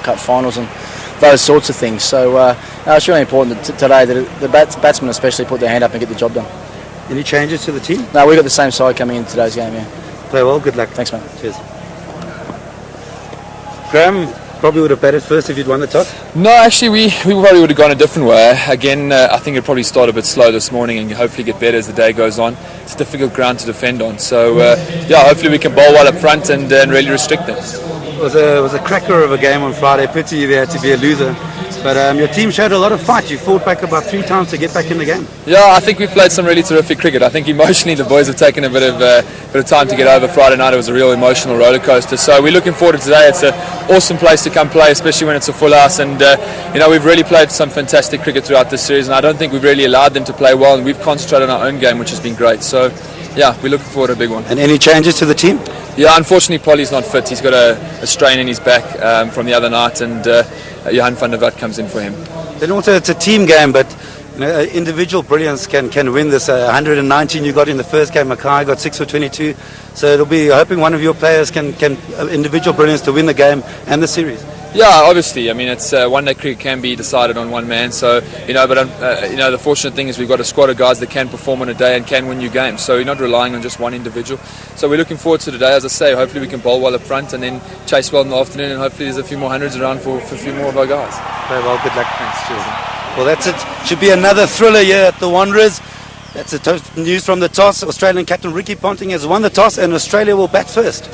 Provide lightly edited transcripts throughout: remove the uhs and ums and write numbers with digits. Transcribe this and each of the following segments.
Cup finals and those sorts of things. So it's really important today that the batsmen especially put their hand up and get the job done. Any changes to the team? No, we've got the same side coming in today's game, yeah. Play well, good luck. Thanks, mate. Cheers. Graham, probably would have batted first if you'd won the toss? No, actually we probably would have gone a different way. Again, I think it'd probably start a bit slow this morning and hopefully get better as the day goes on. It's a difficult ground to defend on, so hopefully we can bowl well up front and really restrict them. It was a cracker of a game on Friday. Pity there had to be a loser. But your team showed a lot of fight. You fought back about 3 times to get back in the game. Yeah, I think we've played some really terrific cricket. I think emotionally the boys have taken a bit of time to get over. Friday night it was a real emotional roller coaster. So we're looking forward to today. It's an awesome place to come play, especially when it's a full house. And we've really played some fantastic cricket throughout this series, and I don't think we've really allowed them to play well. And we've concentrated on our own game, which has been great. So yeah, we're looking forward to a big one. And any changes to the team? Yeah, unfortunately Polly's not fit. He's got a strain in his back from the other night, and Johan van der Walt comes in for him. Then also it's a team game, but individual brilliance can win this. 119 you got in the first game. Mackay got 6 for 22. So it'll be hoping one of your players can individual brilliance to win the game and the series. Yeah, obviously. I mean, it's one-day cricket can be decided on one man. So but the fortunate thing is we've got a squad of guys that can perform on a day and can win you games. So you're not relying on just one individual. So we're looking forward to today. As I say, hopefully we can bowl well up front and then chase well in the afternoon, and hopefully there's a few more hundreds around for a few more of our guys. Very well, good luck. Thanks. Cheers. Well, that's it. Should be another thriller here at the Wanderers. That's the news from the toss. Australian captain Ricky Ponting has won the toss, and Australia will bat first.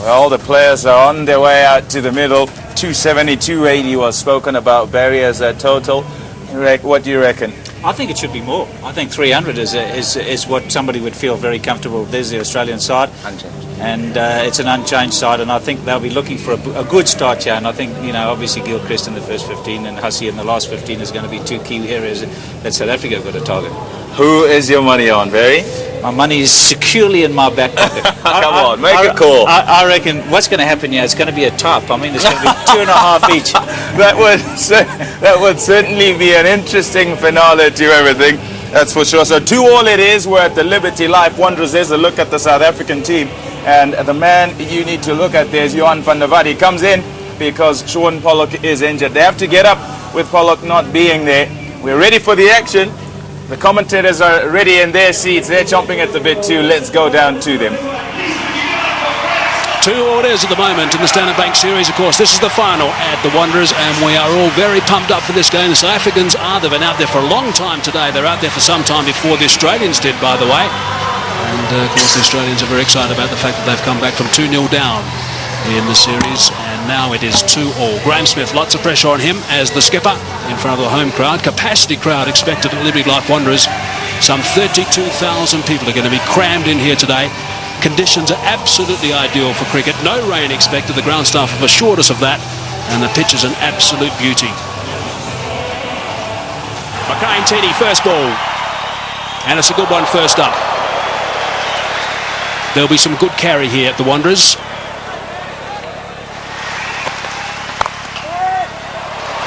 Well, the players are on their way out to the middle. 270, 280 was spoken about. Barry as a total. What do you reckon? I think it should be more. I think 300 is what somebody would feel very comfortable. There's the Australian side. Unchanged. And it's an unchanged side, and I think they'll be looking for a good start here. And I think, obviously Gilchrist in the first 15 and Hussey in the last 15 is going to be 2 key areas that South Africa have got to target. Who is your money on, Barry? My money is securely in my back pocket. Come on, make a call. I reckon what's going to happen here, it's going to be a top. I mean, it's going to be 2.5 each. That would certainly be an interesting finale to everything. That's for sure. So 2-2 it is. We're at the Liberty Life Wanderers. There's a look at the South African team. And the man you need to look at there is Johan van der Walt. He comes in because Sean Pollock is injured. They have to get up with Pollock not being there. We're ready for the action. The commentators are ready in their seats. They're chomping at the bit too. Let's go down to them. 2 orders at the moment in the Standard Bank Series. Of course, this is the final at the Wanderers, and we are all very pumped up for this game. The South Africans they've been out there for a long time today. They're out there for some time before the Australians did, by the way. And, of course, the Australians are very excited about the fact that they've come back from 2-0 down in the series, and now it is 2-2. Graham Smith, lots of pressure on him as the skipper in front of the home crowd. Capacity crowd expected at Liberty Life Wanderers. Some 32,000 people are going to be crammed in here today. Conditions are absolutely ideal for cricket. No rain expected. The ground staff have assured us of that, and the pitch is an absolute beauty. Mackay Ntini, first ball, and it's a good one first up. There'll be some good carry here at the Wanderers.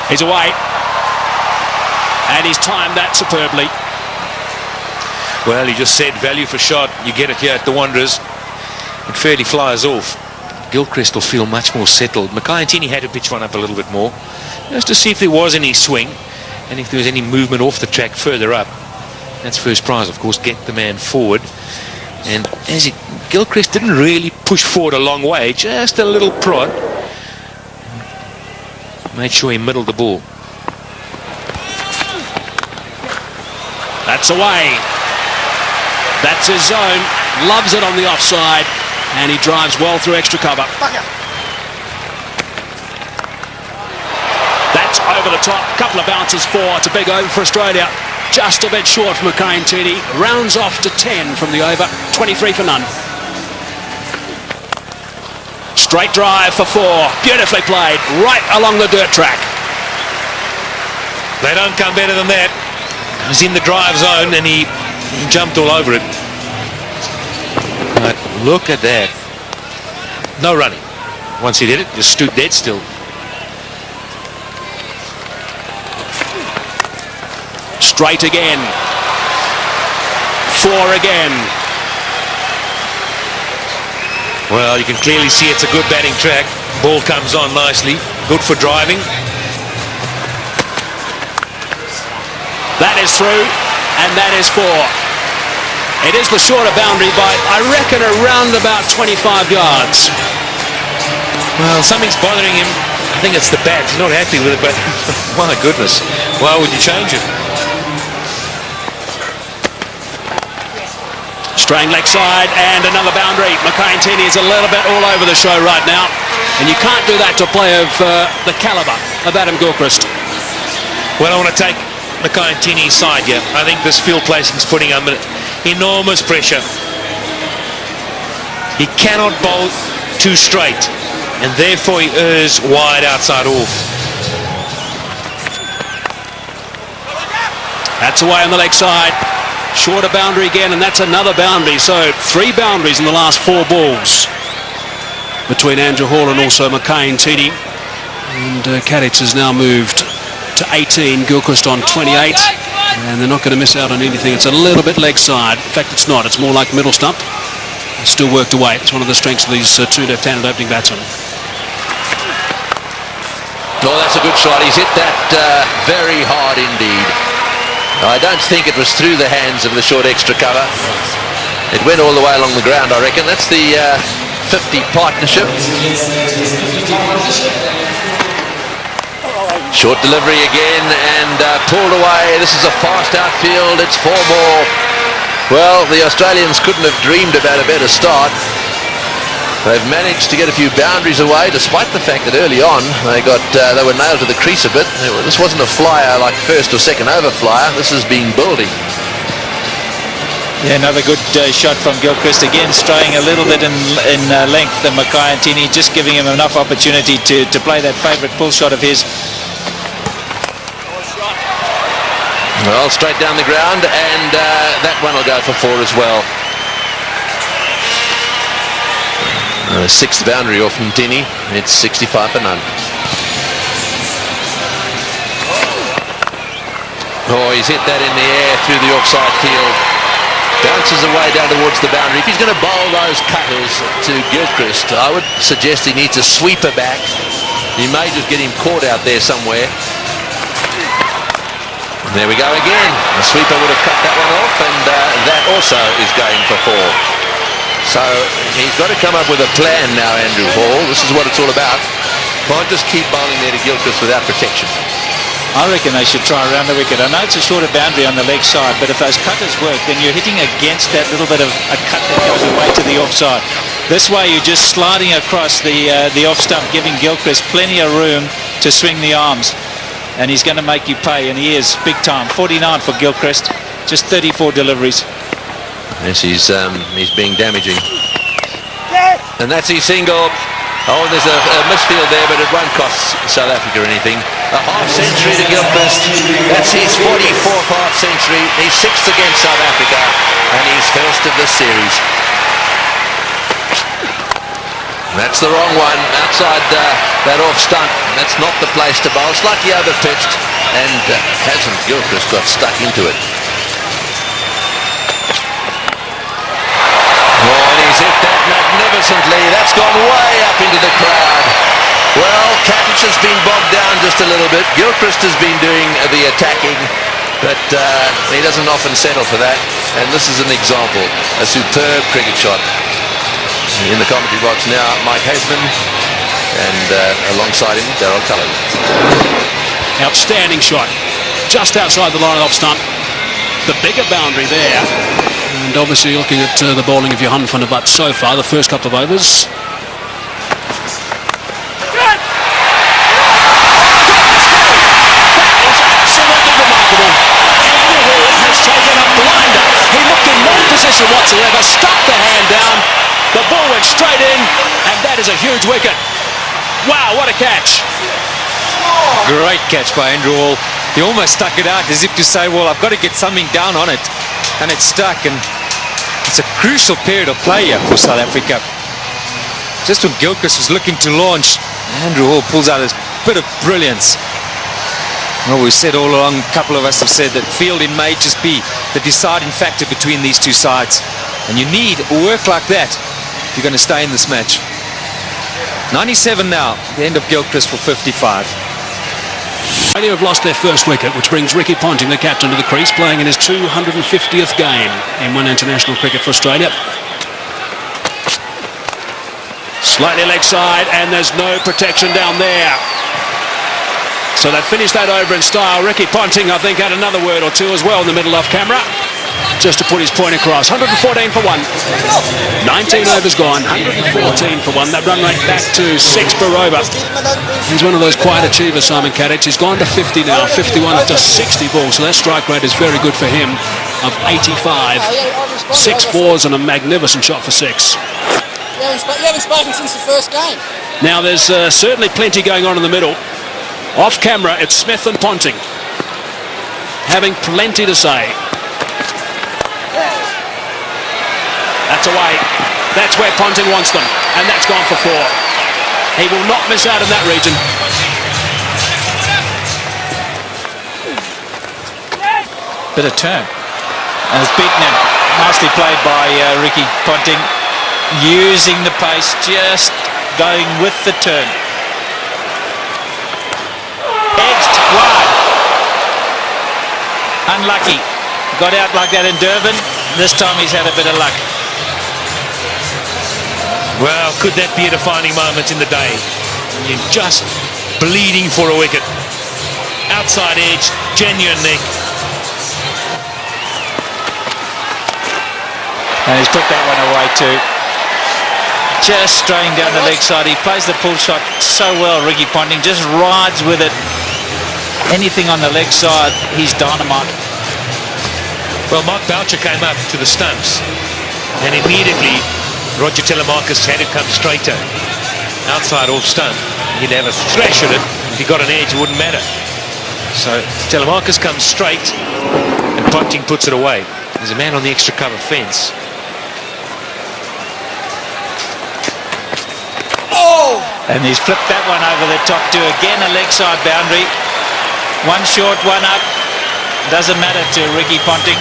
He's away, and he's timed that superbly. Well, he just said value for shot. You get it here at the Wanderers. It fairly flies off. Gilchrist will feel much more settled. Mackay Ntini had to pitch one up a little bit more, just to see if there was any swing and if there was any movement off the track further up. That's first prize, of course, get the man forward. And Gilchrist didn't really push forward a long way, just a little prod. Made sure he middled the ball. That's away. That's his zone. Loves it on the offside, and he drives well through extra cover. That's over the top. Couple of bounces for. It's a big over for Australia. Just a bit short from Mackay Ntini. Rounds off to 10 from the over. 23 for none. Straight drive for 4. Beautifully played. Right along the dirt track. They don't come better than that. He was in the drive zone and he jumped all over it. But look at that. No running. Once he did it, just stood dead still. Straight again. 4 again. Well, you can clearly see it's a good batting track. Ball comes on nicely. good for driving. That is through, and that is 4. It is the shorter boundary by, I reckon, around about 25 yards. Well, something's bothering him. I think it's the bat. He's not happy with it, but my goodness, why would you change it? Straying leg side, and another boundary. Mackay-Tini is a little bit all over the show right now, and you can't do that to a player of the calibre of Adam Gilchrist. Well, I want to take Mackay-Tini's side here. I think this field placing is putting him under enormous pressure. He cannot bowl too straight, and therefore he errs wide outside off. That's away on the leg side. Shorter boundary again, and that's another boundary. So 3 boundaries in the last 4 balls between Andrew Hall and also Mackay-Tini. And Kadich has now moved to 18, Gilchrist on 28, and they're not going to miss out on anything. It's a little bit leg side. In fact, it's not. It's more like middle stump. It's still worked away. It's one of the strengths of these 2 left-handed opening batsmen. Oh, that's a good shot. He's hit that very hard indeed. I don't think it was through the hands of the short extra cover. It went all the way along the ground, I reckon. That's the 50 partnership. Short delivery again, and pulled away. This is a fast outfield. It's 4 more. Well, the Australians couldn't have dreamed about a better start. They've managed to get a few boundaries away, despite the fact that early on they were nailed to the crease a bit. This wasn't a flyer like first or second over flyer. This has been building. Yeah, another good shot from Gilchrist. Again, straying a little bit in length. The Mackay-Tini just giving him enough opportunity to play that favourite pull shot of his. Well, straight down the ground, and that one will go for 4 as well. 6th boundary off from Tini. It's 65 for none. Oh, he's hit that in the air through the offside field. Bounces away down towards the boundary. If he's going to bowl those cutters to Gilchrist, I would suggest he needs a sweeper back. He may just get him caught out there somewhere. And there we go again. The sweeper would have cut that one off, and that also is going for 4. So he's got to come up with a plan now, Andrew Hall. This is what it's all about. Can't just keep bowling there to Gilchrist without protection. I reckon they should try around the wicket. I know it's a shorter boundary on the leg side, but if those cutters work, then you're hitting against that little bit of a cut that goes away to the offside. This way you're just sliding across the off stump, giving Gilchrist plenty of room to swing the arms. And he's going to make you pay, and he is big time. 49 for Gilchrist, just 34 deliveries. Yes, he's being damaging. And that's his single. Oh, there's a misfield there, but it won't cost South Africa anything. A half-century to Gilchrist. That's his 44th half-century. He's 6th against South Africa, and he's first of this series. That's the wrong one, outside that off-stump. That's not the place to bowl. Slightly over-pitched, and hasn't Gilchrist got stuck into it. Oh, and he's hit that magnificently. That's gone way up into the crowd. Well, Kadich has been bogged down just a little bit. Gilchrist has been doing the attacking, but he doesn't often settle for that. And this is an example, a superb cricket shot. In the commentary box now, Mike Haseman, and alongside him, Darryl Cullen. Outstanding shot, just outside the line of off stump. The bigger boundary there. And obviously looking at the bowling of Johan van der Walt so far, the first couple of overs. That is absolutely remarkable. Andrew Hall has taken a blinder. He looked in no position whatsoever, stuck the hand down. The ball went straight in, and that is a huge wicket. Wow, what a catch. Great catch by Andrew Hall. He almost stuck it out as if to say, well, I've got to get something down on it. And it's stuck, and it's a crucial period of play here for South Africa. Just when Gilchrist was looking to launch, Andrew Hall pulls out this bit of brilliance. Well, we've said all along, a couple of us have said that fielding may just be the deciding factor between these two sides. And you need work like that if you're going to stay in this match. 97 now, the end of Gilchrist for 55. Australia have lost their first wicket, which brings Ricky Ponting, the captain, to the crease, playing in his 250th game in one international cricket for Australia. Slightly leg side, and there's no protection down there. So they've finished that over in style. Ricky Ponting, I think, had another word or two as well in the middle off camera, just to put his point across. 114 for one. 19 overs gone, 114 for one. That run rate back to 6 per over. He's one of those quiet achievers, Simon Kadich. He's gone to 50 now, 51 of just 60 balls. So that strike rate is very good for him, of 85. 6 fours and a magnificent shot for 6. You haven't spoken since the first game. Now there's certainly plenty going on in the middle. Off camera, it's Smith and Ponting, having plenty to say. That's away. That's where Ponting wants them, and that's gone for 4. He will not miss out in that region. Bit of turn. And it's beaten him. Nicely played by Ricky Ponting, using the pace, just going with the turn. Edged wide. Unlucky. Got out like that in Durban. This time he's had a bit of luck. Well, could that be a defining moment in the day? You're just bleeding for a wicket. Outside edge, genuine nick. And he's put that one away too. Just straying down the leg side. He plays the pull shot so well, Ricky Ponting. Just rides with it. Anything on the leg side, he's dynamite. Well, Mark Boucher came up to the stumps, and immediately Roger Telemarcus had it come straighter. Outside off stump. He'd have a thrash at it. If he got an edge, it wouldn't matter. So Telemarcus comes straight, and Ponting puts it away. There's a man on the extra cover fence. And he's flipped that one over the top to again a leg side boundary. One short, one up. Doesn't matter to Ricky Ponting.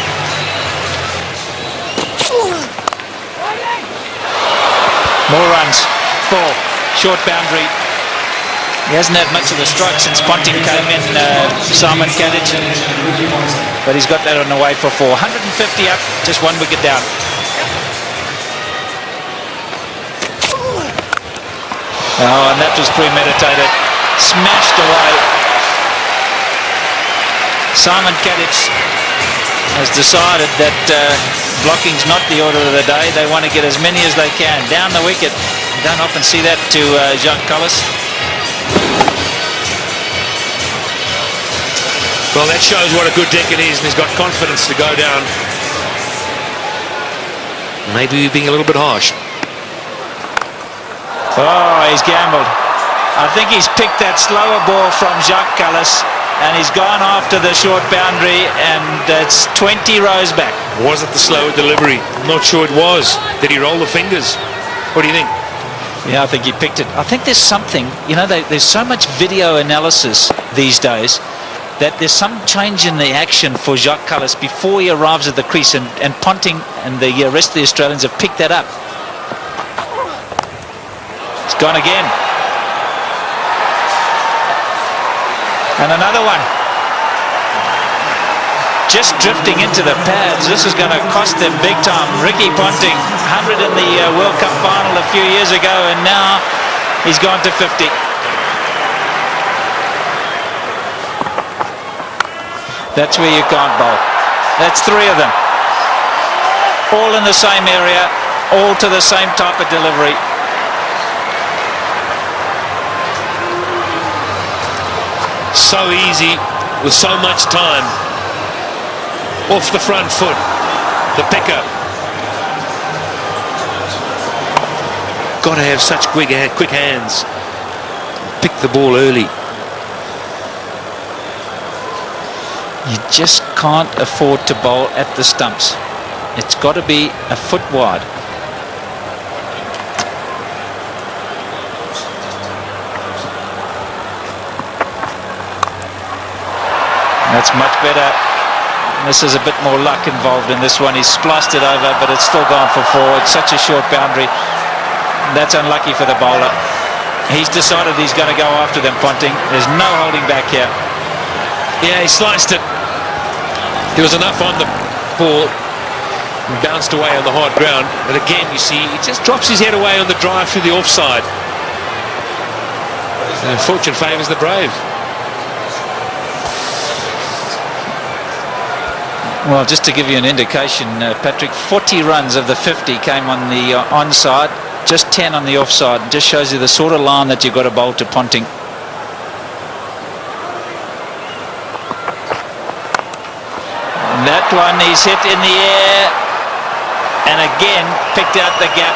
More runs. 4. Short boundary. He hasn't had much of the strike since Ponting came in, Simon Kadich. But he's got that on the way for 4. 150 up, just 1 wicket down. Oh, and that was premeditated. Smashed away. Simon Kadich has decided that blocking's not the order of the day. They want to get as many as they can. Down the wicket. You don't often see that to Jacques Kallis. Well, that shows what a good deck it is, and he's got confidence to go down. Maybe we're being a little bit harsh. Oh, he's gambled. I think he's picked that slower ball from Jacques Kallis, and he's gone after the short boundary, and it's 20 rows back. Was it the slower delivery? I'm not sure it was. Did he roll the fingers? What do you think? Yeah, I think he picked it. I think there's something, you know, there's so much video analysis these days that there's some change in the action for Jacques Kallis before he arrives at the crease, and Ponting and the rest of the Australians have picked that up. It's gone again. And another one. Just drifting into the pads. This is going to cost them big time. Ricky Ponting, 100 in the World Cup final a few years ago, and now he's gone to 50. That's where you can't bowl. That's 3 of them. All in the same area, all to the same type of delivery. So easy, with so much time. Off the front foot, the picker. Got to have such quick hands. Pick the ball early. You just can't afford to bowl at the stumps. It's got to be a foot wide. That's much better. This is a bit more luck involved in this one. He's spliced it over, but it's still gone for 4. It's such a short boundary. That's unlucky for the bowler. He's decided he's going to go after them, Ponting. There's no holding back here. Yeah, he sliced it. There was enough on the ball and bounced away on the hard ground. But again, you see, he just drops his head away on the drive through the offside. And fortune favours the brave. Well, just to give you an indication, Patrick, 40 runs of the 50 came on the onside, just 10 on the offside. Just shows you the sort of line that you've got to bowl to Ponting. And that one he's hit in the air, and again picked out the gap.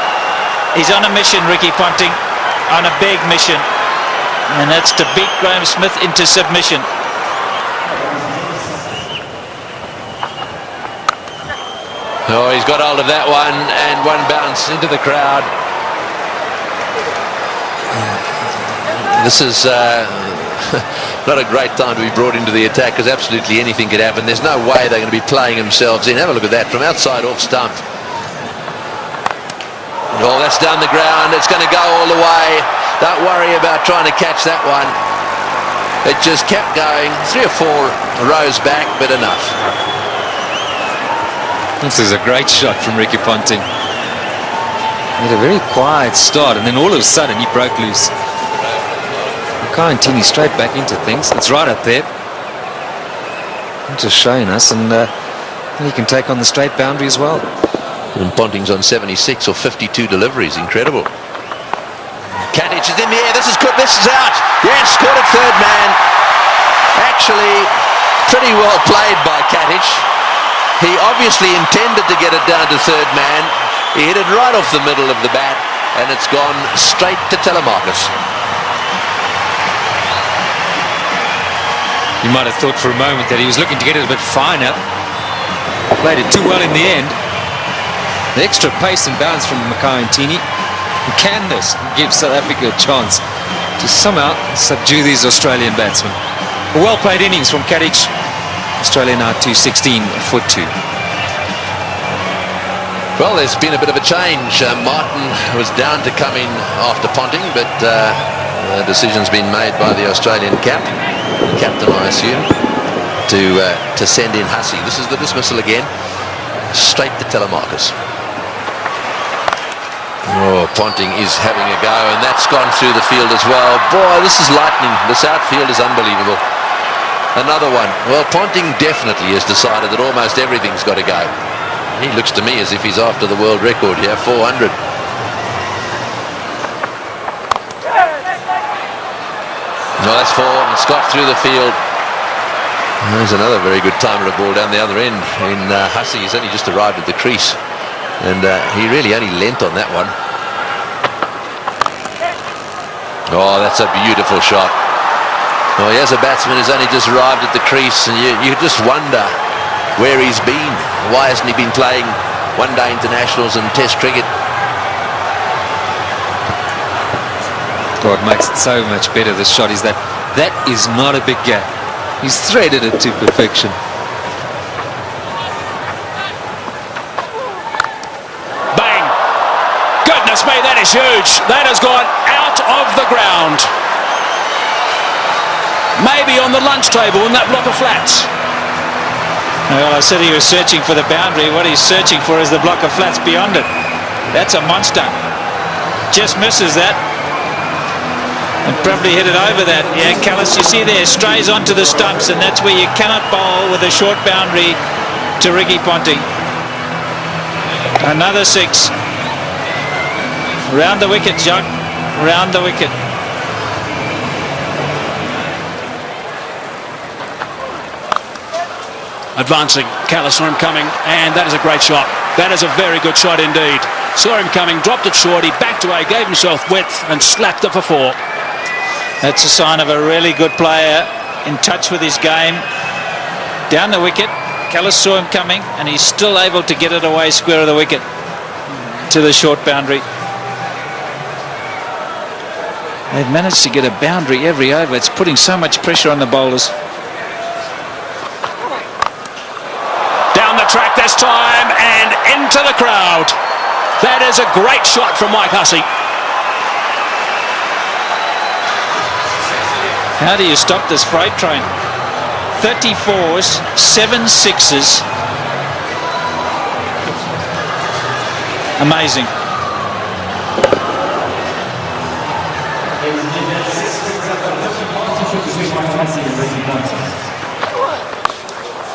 He's on a mission, Ricky Ponting, on a big mission, and that's to beat Graham Smith into submission. Oh, he's got hold of that one, and one bounce into the crowd. This is not a great time to be brought into the attack, because absolutely anything could happen. There's no way they're going to be playing themselves in. Have a look at that from outside off stump. Oh, that's down the ground. It's going to go all the way. Don't worry about trying to catch that one. It just kept going. 3 or 4 rows back, but enough. This is a great shot from Ricky Ponting. He had a very quiet start, and then all of a sudden he broke loose. Makayantini straight back into things. It's right up there. Just showing us, and he can take on the straight boundary as well. And Ponting's on 76 or 52 deliveries. Incredible. Katic is in the air. This is good. This is out. Yes, caught it third man. Actually, pretty well played by Katic. He obviously intended to get it down to third man. He hit it right off the middle of the bat, and it's gone straight to Telemarcus. You might have thought for a moment that he was looking to get it a bit finer. Played it too well in the end. The extra pace and bounce from Makayantini. Can this give South Africa a chance to somehow subdue these Australian batsmen? A well-played innings from Katic. Australia now 216 for 2. Well, there's been a bit of a change. Martin was down to come in after Ponting, but the decision's been made by the Australian captain, I assume, to send in Hussey. This is the dismissal again, straight to Telemarcus. Oh, Ponting is having a go, and that's gone through the field as well. Boy, this is lightning. This outfield is unbelievable. Another one. Well, Ponting definitely has decided that almost everything's got to go. He looks to me as if he's after the world record here, 400. No, that's 4, and Scott through the field. There's another very good timer of ball down the other end. In Hussey, he's only just arrived at the crease, and he really only lent on that one. Oh, that's a beautiful shot. Well, here's a batsman who's only just arrived at the crease, and you just wonder where he's been. Why hasn't he been playing one-day internationals and test cricket? God, makes it so much better, this shot, is that is not a big gap. He's threaded it to perfection. Bang! Goodness me, that is huge. That has gone out of the ground. Maybe on the lunch table in that block of flats. Well, I said he was searching for the boundary. What he's searching for is the block of flats beyond it. That's a monster. Just misses that. And probably hit it over that. Yeah, Callis, you see there, strays onto the stumps, and that's where you cannot bowl with a short boundary to Ricky Ponting. Another 6. Round the wicket, Jacques. Round the wicket. Advancing, Callis saw him coming, and that is a great shot. That is a very good shot indeed. Saw him coming, dropped it short, he backed away, gave himself width, and slapped it for 4. That's a sign of a really good player, in touch with his game. Down the wicket, Callis saw him coming, and he's still able to get it away square of the wicket to the short boundary. They've managed to get a boundary every over. It's putting so much pressure on the bowlers. Track this time, and into the crowd. That is a great shot from Mike Hussey. How do you stop this freight train? 34s, 7 6s. Amazing.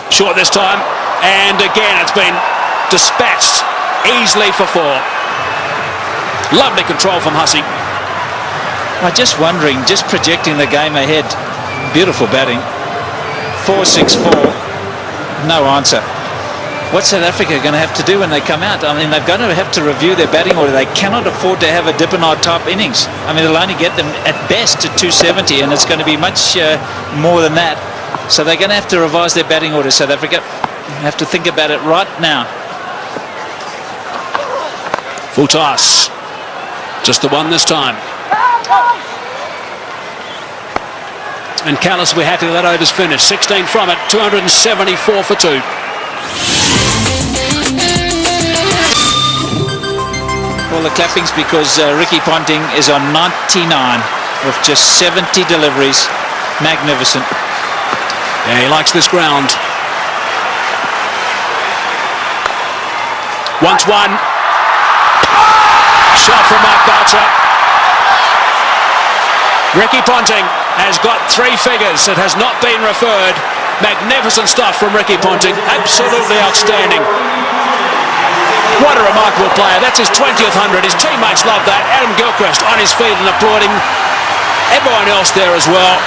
Short this time, and again it's been dispatched easily for 4. Lovely control from Hussey. I'm just wondering, just projecting the game ahead. Beautiful batting. 4-6-4. No answer. What's South Africa going to have to do when they come out? I mean, they're going to have to review their batting order. They cannot afford to have a Dippenard type innings. I mean, they'll only get them at best to 270, and it's going to be much more than that. So they're going to have to revise their batting order, South Africa. Have to think about it right now. Full toss. Just the one this time. And Callis will be happy that over's finished. 16 from it, 274 for 2. All the clappings because Ricky Ponting is on 99 with just 70 deliveries. Magnificent. Yeah, he likes this ground. Once one. Shot from Mark Boucher. Ricky Ponting has got 3 figures. It has not been referred. Magnificent stuff from Ricky Ponting. Absolutely outstanding. What a remarkable player. That's his 20th 100. His teammates love that. Adam Gilchrist on his feet and applauding. Everyone else there as well.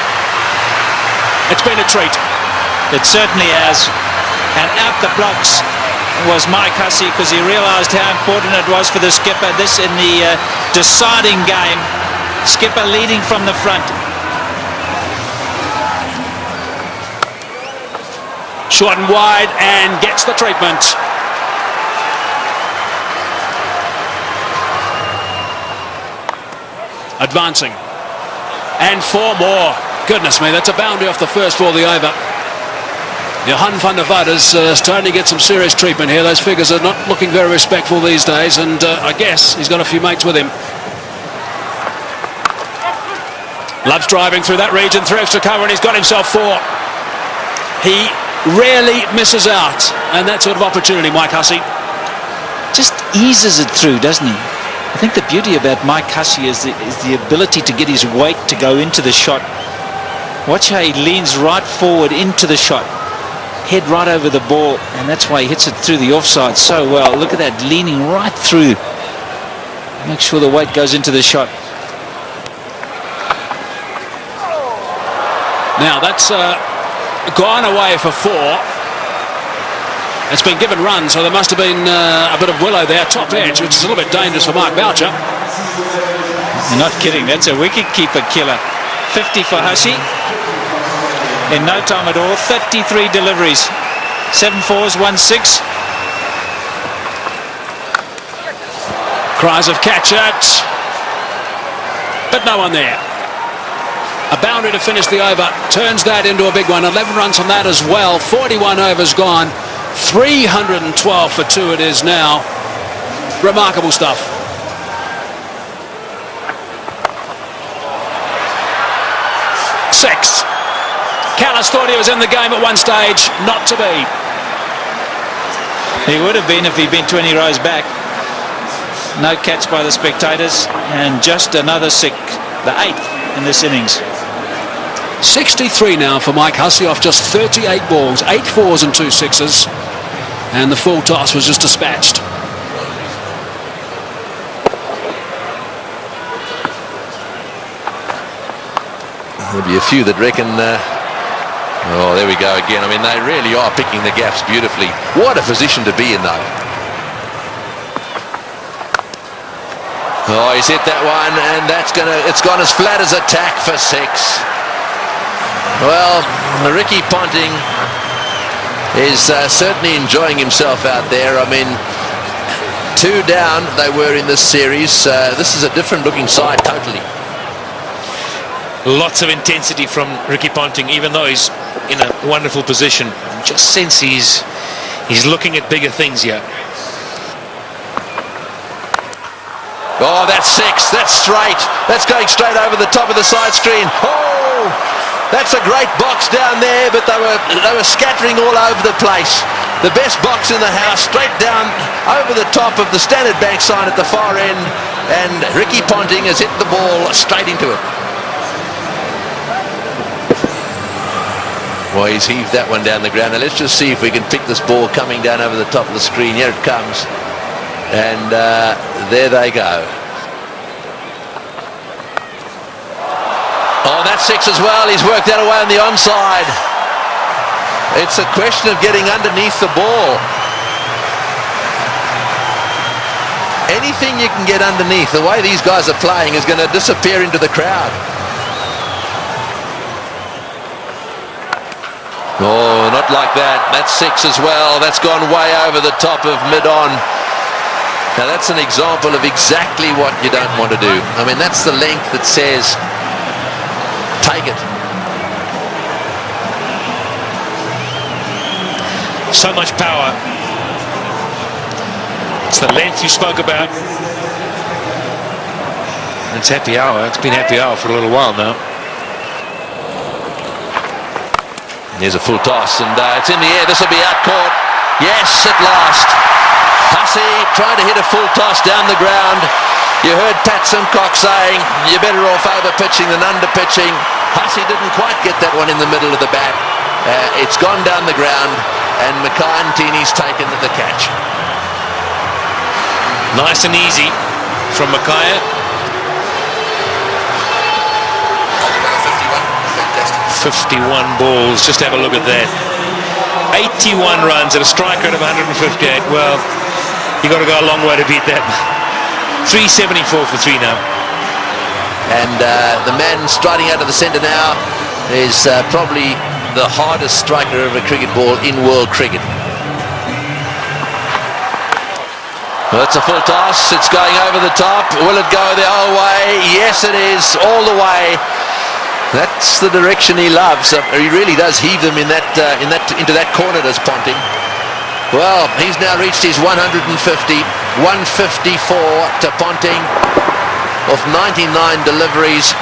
It's been a treat. It certainly has. And out the blocks was Mike Hussey because he realised how important it was for the skipper. This in the deciding game. Skipper leading from the front. Short and wide and gets the treatment. Advancing. And 4 more. Goodness me, that's a boundary off the first ball of the over. Johan van der Vaart is starting to get some serious treatment here. Those figures are not looking very respectful these days, and I guess he's got a few mates with him. Loves driving through that region, 3 extra cover, and he's got himself 4. He rarely misses out, and that sort of opportunity, Mike Hussey. Just eases it through, doesn't he? I think the beauty about Mike Hussey is the ability to get his weight to go into the shot. Watch how he leans right forward into the shot. Head right over the ball, and that's why he hits it through the offside so well. Look at that, leaning right through. Make sure the weight goes into the shot. Now that's gone away for 4. It's been given run, so there must have been a bit of willow there, top edge, which is a little bit dangerous for Mark Boucher. You're not kidding, that's a wicket-keeper killer. 50 for Hussey. In no time at all, 33 deliveries. 7 4s, 1 6. Cries of catch it. But no one there. A boundary to finish the over. Turns that into a big one. 11 runs on that as well. 41 overs gone. 312 for 2 it is now. Remarkable stuff. Six. Callis thought he was in the game at one stage. Not to be. He would have been if he'd been 20 rows back. No catch by the spectators. And just another 6. The 8th in this innings. 63 now for Mike Hussey off just 38 balls. 8 4s and 2 6s. And the full toss was just dispatched. There'll be a few that reckon... oh, there we go again. I mean, they really are picking the gaps beautifully. What a position to be in, though. Oh, he's hit that one, and it's gone as flat as a tack for 6. Well, Ricky Ponting is certainly enjoying himself out there. I mean, 2 down they were in this series. This is a different looking side totally. Lots of intensity from Ricky Ponting, even though he's in a wonderful position. Just sense he's looking at bigger things here. Oh, that's 6. That's straight. That's going straight over the top of the side screen. Oh, That's a great box down there, but they were scattering all over the place. The best box in the house, straight down over the top of the Standard Bank sign at the far end, and Ricky Ponting has hit the ball straight into it. Well, he's heaved that one down the ground. Now let's just see if we can pick this ball coming down over the top of the screen. Here it comes. And there they go. Oh, that's 6 as well. He's worked that away on the onside. It's a question of getting underneath the ball. Anything you can get underneath, the way these guys are playing, is going to disappear into the crowd. Oh, not like that. That's 6 as well. That's gone way over the top of mid-on. Now that's an example of exactly what you don't want to do. I mean, that's the length that says, take it. So much power. It's the length you spoke about. It's happy hour. It's been happy hour for a little while now. Here's a full toss, and it's in the air. This will be out caught. Yes, at last. Hussey trying to hit a full toss down the ground. You heard Pat Simcock saying you're better off over pitching than under pitching. Hussey didn't quite get that one in the middle of the bat. It's gone down the ground, and Mackay-Ntini's taken the catch. Nice and easy from Mackay. 51 balls, just have a look at that. 81 runs at a strike rate of 158. Well, you got to go a long way to beat that. 374 for 3 now. And the man striding out of the centre now is probably the hardest striker of a cricket ball in world cricket. Well, it's a full toss. It's going over the top. Will it go the whole way? Yes, it is, all the way. That's the direction he loves. He really does heave them into that corner, does Ponting. Well, he's now reached his 150, 154 to Ponting of 99 deliveries.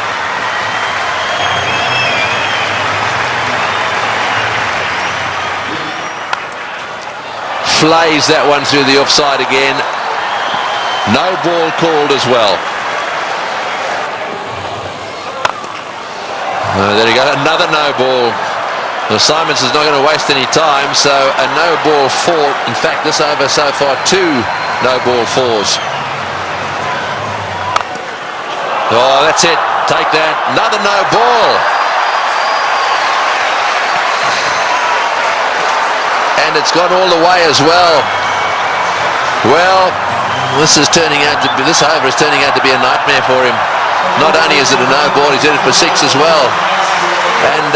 Flays that one through the offside again. No ball called as well. There you go, another no ball. Well, Simons is not going to waste any time, so a no ball 4. In fact, this over so far 2 no ball 4s. Oh, that's it. Take that. Another no ball. And it's gone all the way as well. Well, this over is turning out to be a nightmare for him. Not only is it a no ball, he's hit it for 6 as well. And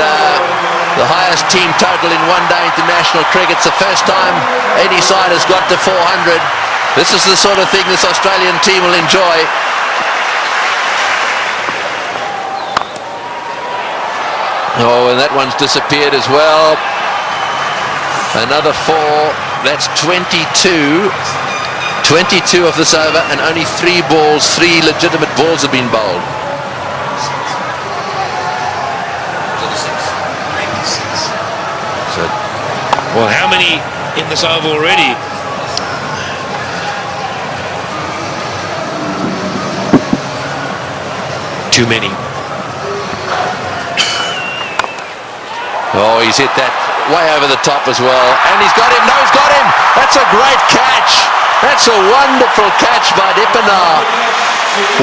the highest team total in one-day international cricket. It's the first time any side has got to 400. This is the sort of thing this Australian team will enjoy. Oh, and that one's disappeared as well. Another 4. That's 22. 22 of this over, and only 3 balls, 3 legitimate balls have been bowled. So, well, how many in this over already? Too many. Oh, he's hit that way over the top as well, and he's got him. No, he's got him. That's a great catch. That's a wonderful catch by Dippenaar.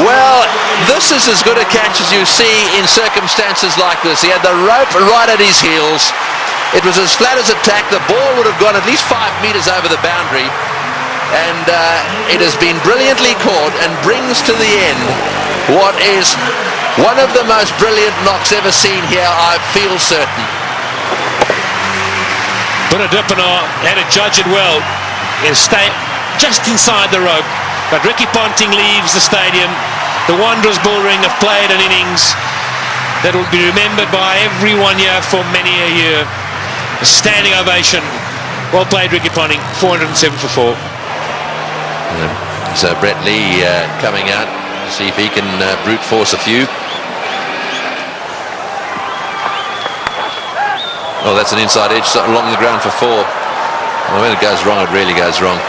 Well, this is as good a catch as you see in circumstances like this. He had the rope right at his heels. It was as flat as a tack. The ball would have gone at least 5 metres over the boundary. And it has been brilliantly caught and brings to the end what is one of the most brilliant knocks ever seen here, I feel certain. But Dippenaar had to judge it well. He'll stay just inside the rope, but Ricky Ponting leaves the stadium. The Wanderers bullring have played an innings that will be remembered by everyone here for many a year. A standing ovation. Well played, Ricky Ponting. 407 for 4. So Brett Lee coming out to see if he can brute force a few. Oh, that's an inside edge along the ground for 4. Well, when it goes wrong, it really goes wrong.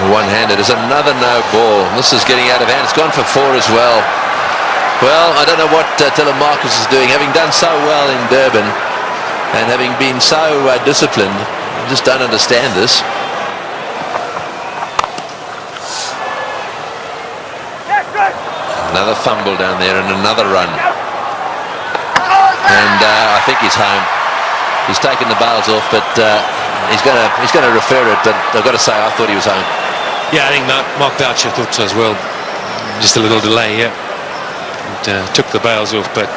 One-handed is another no ball. This is getting out of hand. It's gone for 4 as well. Well, I don't know what Telemarcus is doing. Having done so well in Durban and having been so disciplined, I just don't understand this. Another fumble down there and another run. And I think he's home. He's taken the bails off, but he's going to refer it. But I've got to say, I thought he was home. Yeah, I think Mark Boucher thought so as well. Just a little delay here. And, took the bails off, but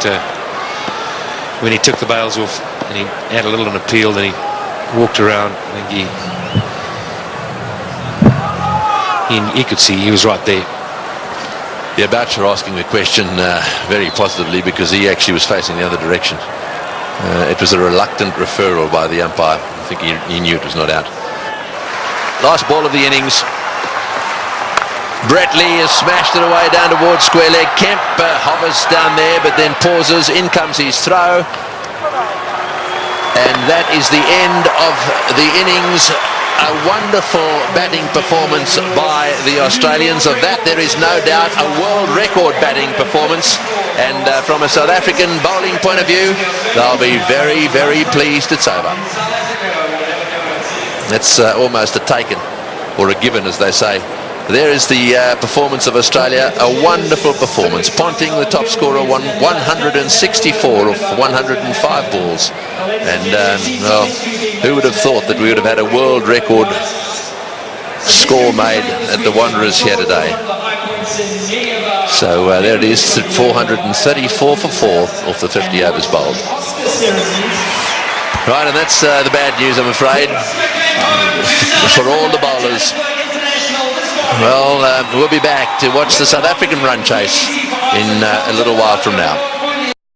when he took the bails off and he had a little an appeal, then he walked around. I think he could see he was right there. Yeah, Boucher asking the question very positively because he actually was facing the other direction. It was a reluctant referral by the umpire. I think he knew it was not out. Last ball of the innings. Brett Lee has smashed it away down towards square leg. Kemp hovers down there but then pauses. In comes his throw. And that is the end of the innings. A wonderful batting performance by the Australians. Of that there is no doubt a world record batting performance, and from a South African bowling point of view they'll be very, very pleased it's over. That's almost a taken, or a given as they say. There is the performance of Australia, a wonderful performance. Ponting, the top scorer, won 164 of 105 balls. And, well, who would have thought that we would have had a world record score made at the Wanderers here today? So there it is, 434 for 4 off the 50 overs bowled. Right, and that's the bad news, I'm afraid, for all the bowlers. Well, we'll be back to watch the South African run chase in a little while from now.